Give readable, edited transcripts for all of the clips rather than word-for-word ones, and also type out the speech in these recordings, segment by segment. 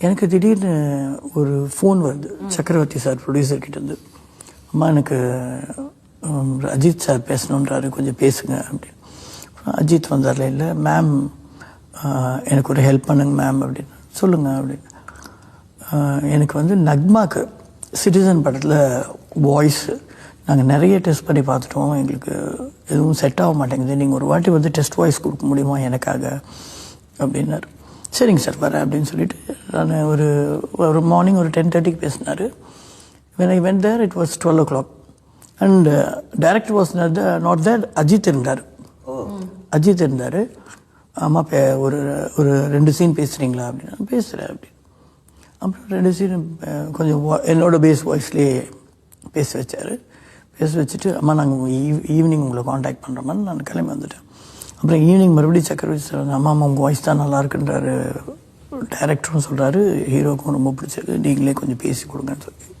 எனக்கு திடீர்னு ஒரு ஃபோன் வருது சக்கரவர்த்தி சார் ப்ரொடியூசர்கிட்டேருந்து. அம்மா எனக்கு அஜித் சார் பேசணுன்றாரு, கொஞ்சம் பேசுங்க அப்படின்னு. அஜித் வந்தார்ல, இல்லை மேம் எனக்கு ஒரு ஹெல்ப் பண்ணுங்க மேம் அப்படின்னு. சொல்லுங்கள் அப்படின்னு. எனக்கு நக்மாக்கு சிட்டிசன் படத்தில் வாய்ஸ் நாங்கள் நிறைய டெஸ்ட் பண்ணி பார்த்துட்டோம், எங்களுக்கு எதுவும் செட் ஆக மாட்டேங்குது, நீங்கள் ஒரு வாட்டி டெஸ்ட் வாய்ஸ் கொடுக்க முடியுமா எனக்காக அப்படின்னாரு. சரிங்க சார் வரேன் அப்படின்னு சொல்லிட்டு நான் ஒரு மார்னிங் ஒரு 10:30 பேசினார். when I went there it was 12 o'clock and director was not there. Ajith இருந்தார். அம்மா ஒரு 2 சீன் பேசுகிறீங்களா அப்படின்னு. பேசுகிறேன் அப்படின்னு. அப்புறம் 2 சீன் கொஞ்சம் என்னோட பேஸ் வாய்ஸ்லேயே பேச வச்சுட்டு அம்மா நாங்கள் ஈவினிங் உங்களை காண்டாக்ட் பண்ணுறோம்னு நான் கிளம்பி வந்துட்டேன். அப்புறம் ஈவினிங் மறுபடியும் சக்கரவர்த்தி சார் அம்மா உங்கள் வாய்ஸ் தான் நல்லா இருக்குன்றாரு, டைரக்டரும் சொல்கிறாரு, ஹீரோக்கும் ரொம்ப பிடிச்சது, நீங்களே கொஞ்சம் பேசி கொடுங்கன்னு சொல்லி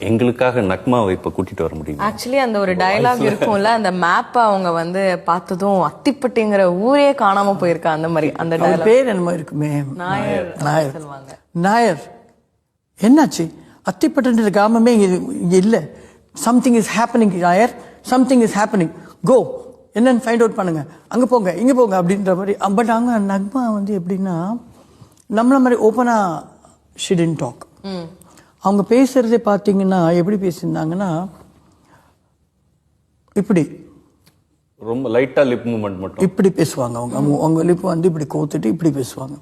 எங்களுக்காக நக்மாவை இப்போ கூட்டிட்டு வர முடியும். ஆக்சுவலி அந்த ஒரு டயலாக் இருக்கும்ல, அந்த மேப்பை அவங்க பார்த்ததும் அத்திப்பட்டிங்கிற ஊரே காணாம போயிருக்கா, அந்த மாதிரி அந்த பேர் என்னமோ இருக்குமே, நாயர் சொல்லுவாங்க. நாயர் என்னாச்சு, அத்திப்பட்டுன்ற கிராமமே இங்கே இல்லை, something is happening Nair, something is happening, go என்னன்னு ஃபைண்ட் அவுட் பண்ணுங்க, அங்கே போங்க இங்கே போங்க அப்படின்ற மாதிரி. பட் அங்கே நக்மா எப்படின்னா நம்மள மாதிரி ஓப்பனாக ஷி டிட்ன்ட் டாக். அவங்க பேசுறதே பார்த்தீங்கன்னா எப்படி பேசியிருந்தாங்கன்னா, இப்படி ரொம்ப லைட்டா லிப் மூவ்மெண்ட் மட்டும் இப்படி பேசுவாங்க. அவங்க லிப் இப்படி கோத்துட்டு இப்படி பேசுவாங்க.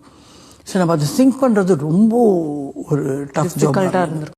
சரி, நம்ம அதை சிங்க் பண்ணுறது ரொம்ப ஒரு டஃப் ஜாப் இருந்திருக்கும்.